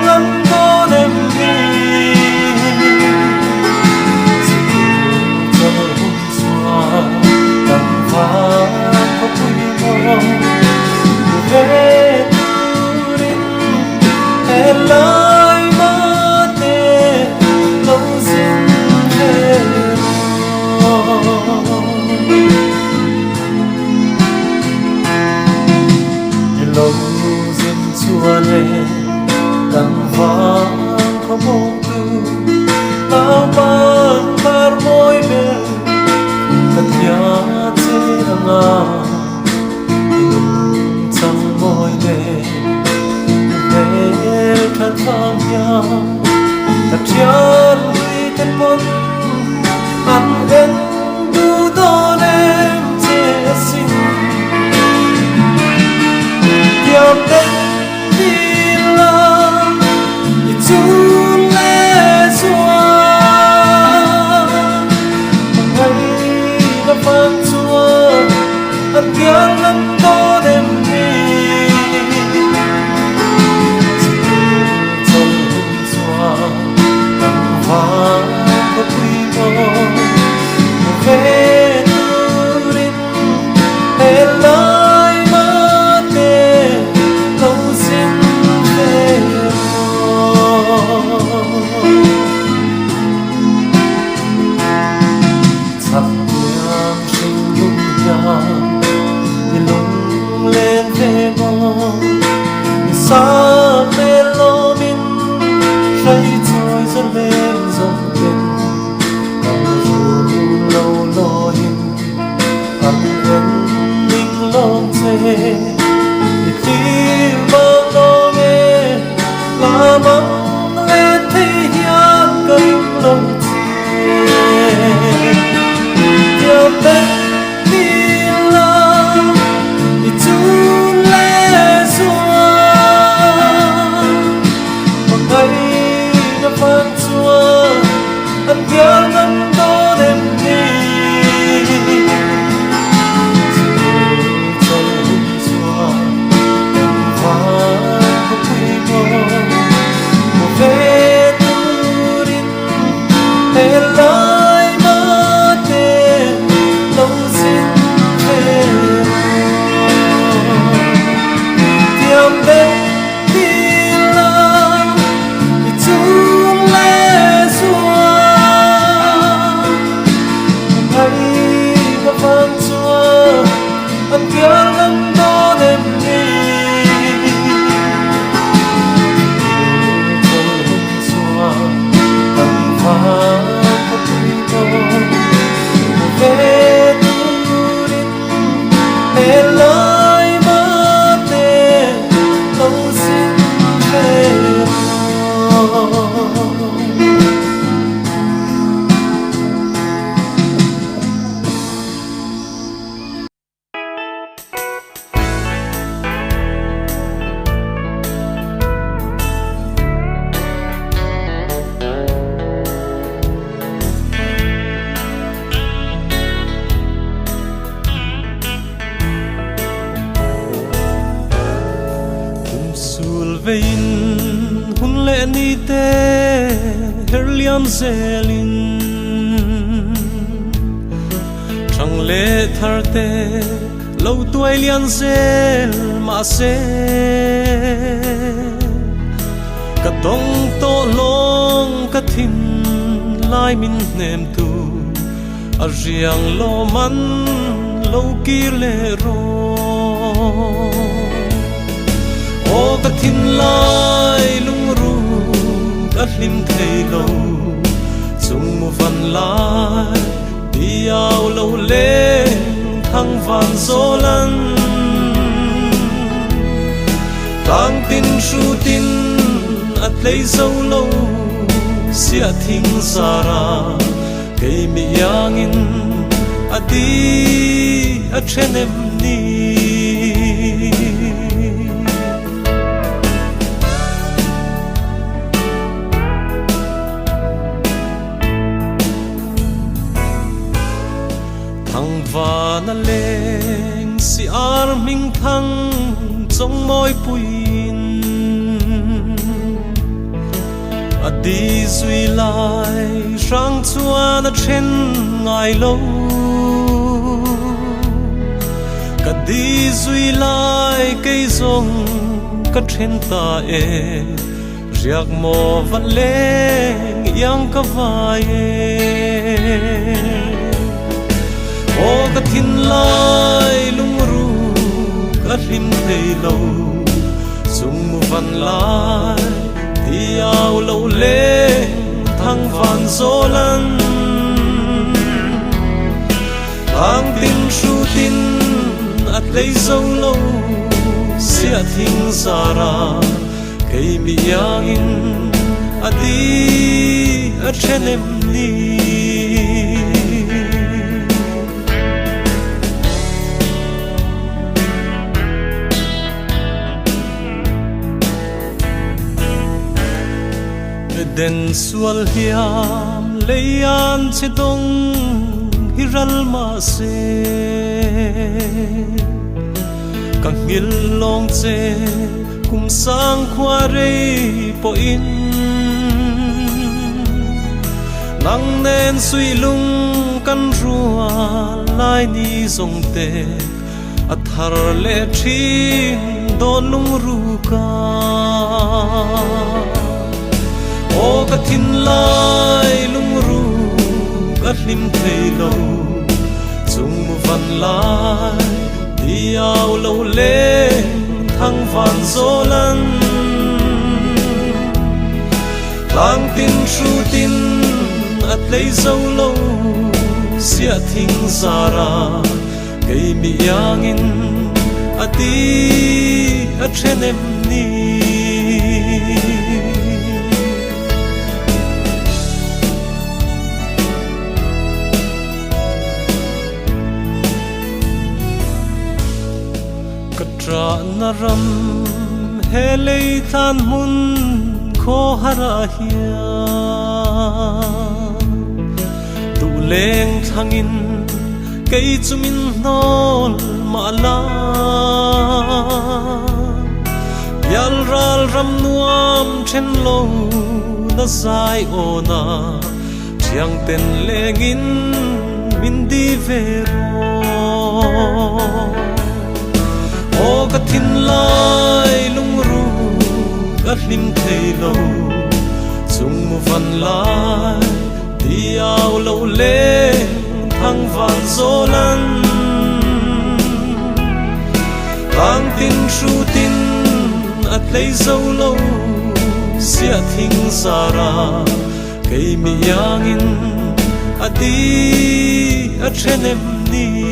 ngân có đêm đi giờ hôm xưa đằng phá có quy mô về tu đến hẹn lại mất để lâu xin về lâu xin chua lên đằng vang có mong tu bao ban par môi bên thật nhớ thế ngà trong môi đêm về thật vang nhớ thật nhớ lui thật buồn ăn đến đủ đôi em che xin Yom đến đi làm đi chun lê xóa ngày đã phang xóa ăn kia lắm có đêm đi trong hôm xóa đằng hoa có quy mô về tu đến hẹn lại mất để lâu xin về thật nhang sinh lung nhang thì lung lên về mong xa về lo min say trôi dẫn lên dòng bên bằng dù lâu lo hin ăn gần ninh lòng dê khi mang lo nghe là mong lên thấy hiền cánh lòng chê nhầm đến đi làm đi chun lê xóa một ngày đã phang xóa ăn kia ngân có đêm đi về tu đến hẹn lại mất để lâu xin về tìm đến đi làm đi chun lê xóa ngày đã phang xóa ăn kia lắm có đêm đi về tu đến hẹn lại mất để lâu xin về vein hun le ni te herliam zelin chang le thar te lo tuai lian zel ma se ka tong to long ka thin lai min nem tu a riang lo man lo ki le ro o ka thin lai lung ru ka hlim thei lo chung mu van lai diao lo le thang van zolan tang tin shu tin at lei zo lo sia thing zara ke mi yangin adi a chenem ni và na leng si ar minh thăng trong môi puin đi duy lại sang chua na trên ngài lâu cả đi duy lại cây rong cả trên ta e riak mò văn lên yang cả vai o cả thiên lai lung ru cả rim thầy lâu sung mu văn lai đi ao lâu lên thăng vạn gió lăn thang tin su tin at lấy dâu lâu sẽ thinh ra ra cây mi yang in adi at trên em đi den sual hiam leian che dong hiral ma se kang ngil long che kum sang khwa re po in nang nen sui lung kan rua lai ni zong te athar le thin don lung ru ka o ka thin lai lung ru ka hlim thei lo chung mu van lai đi ao lâu lên thăng vạn gió lăn lang tin su tin at lấy dâu lâu sẽ thinh ra ra cây mi yang in ati at trên em ni ra na ram hele than mun kho hara hia tu leng thangin cây chumin nol ma la yal ral ram nuam chen lo na sai ona chiang ten lengin min di vero o ka thin lai lung ru ka hlim thei lo chung mu van lai đi ao lâu lên thăng vạn gió lăn lang tin su tin at lấy dâu lâu sẽ thinh ra ra cây mi yang in adi at trên em ni